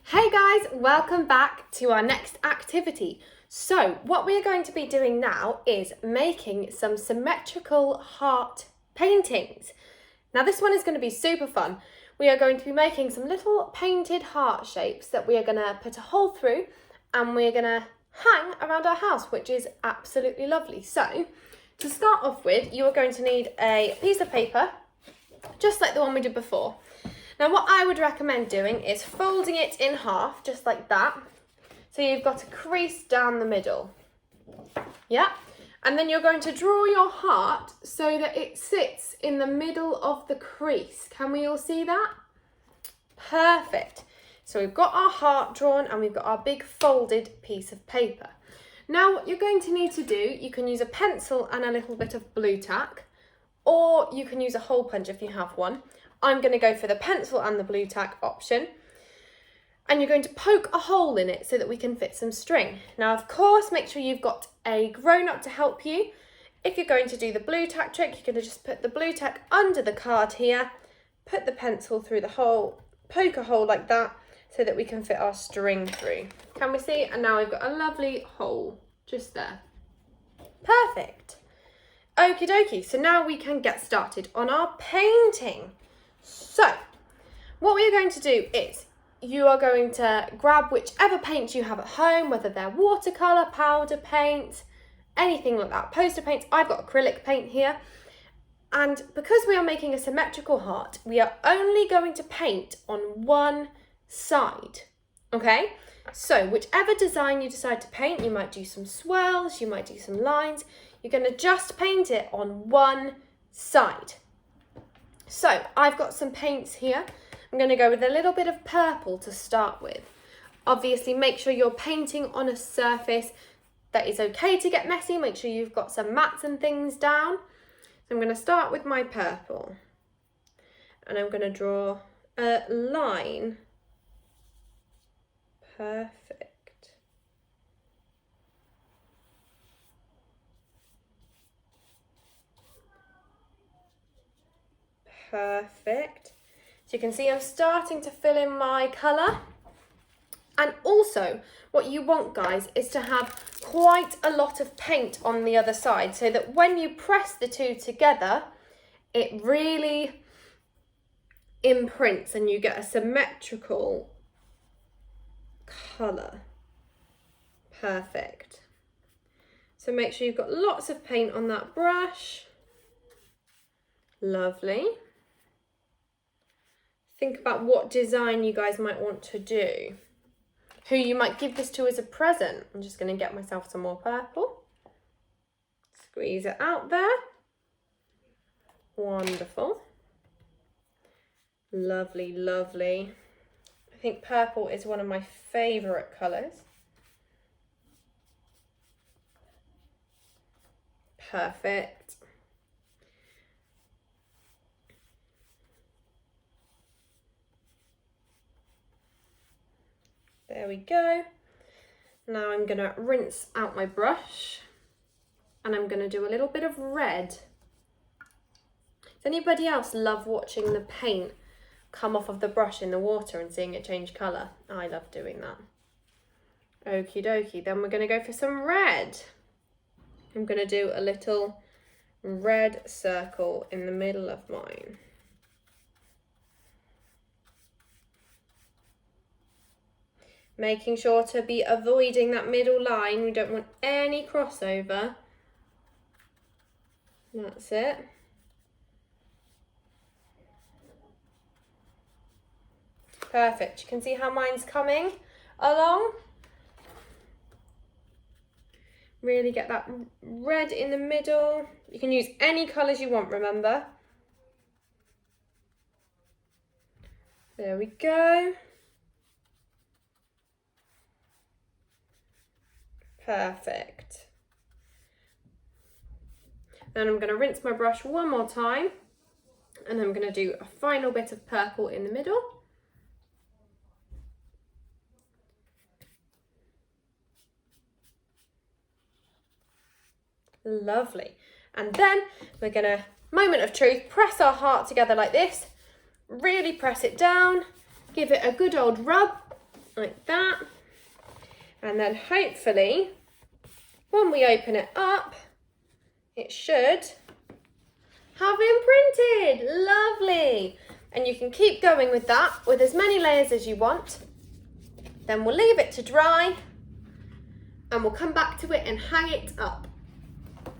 Hey guys, welcome back to our next activity. So what we are going to be doing now is making some symmetrical heart paintings. Now this one is going to be super fun. We are going to be making some little painted heart shapes that we are going to put a hole through and we're going to hang around our house, which is absolutely lovely. So to start off with, you are going to need a piece of paper, just like the one we did before. Now what I would recommend doing is folding it in half, just like that. So you've got a crease down the middle. Yeah. And then you're going to draw your heart so that it sits in the middle of the crease. Can we all see that? Perfect. So we've got our heart drawn and we've got our big folded piece of paper. Now what you're going to need to do, you can use a pencil and a little bit of blue tack, or you can use a hole punch if you have one. I'm going to go for the pencil and the blue tack option. And you're going to poke a hole in it so that we can fit some string. Now, of course, make sure you've got a grown-up to help you. If you're going to do the blue tack trick, you're going to just put the blue tack under the card here, put the pencil through the hole, poke a hole like that so that we can fit our string through. Can we see? And now we've got a lovely hole just there. Perfect. Okie dokie. So now we can get started on our painting. So, what we are going to do is you are going to grab whichever paint you have at home, whether they're watercolour, powder paint, anything like that, poster paints. I've got acrylic paint here. And because we are making a symmetrical heart, we are only going to paint on one side, okay? So, whichever design you decide to paint, you might do some swirls, you might do some lines, you're going to just paint it on one side. So I've got some paints here. I'm going to go with a little bit of purple to start with. Obviously, make sure you're painting on a surface that is okay to get messy. Make sure you've got some mats and things down. So I'm going to start with my purple. And I'm going to draw a line. Perfect. Perfect. So you can see I'm starting to fill in my colour. And also what you want, guys, is to have quite a lot of paint on the other side so that when you press the two together, it really imprints and you get a symmetrical colour. Perfect. So make sure you've got lots of paint on that brush. Lovely. Think about what design you guys might want to do. Who you might give this to as a present. I'm just going to get myself some more purple. Squeeze it out there. Wonderful. Lovely, lovely. I think purple is one of my favourite colours. Perfect. There we go. Now I'm going to rinse out my brush and I'm going to do a little bit of red. Does anybody else love watching the paint come off of the brush in the water and seeing it change colour? I love doing that. Okie dokie. Then we're going to go for some red. I'm going to do a little red circle in the middle of mine. Making sure to be avoiding that middle line. We don't want any crossover. That's it. Perfect. You can see how mine's coming along. Really get that red in the middle. You can use any colours you want, remember. There we go. Perfect. Then I'm going to rinse my brush one more time and I'm going to do a final bit of purple in the middle. Lovely. And then we're going to, moment of truth, press our heart together like this. Really press it down. Give it a good old rub. like that. And then hopefully, when we open it up, it should have been printed. Lovely. And you can keep going with that, with as many layers as you want. Then we'll leave it to dry and we'll come back to it and hang it up.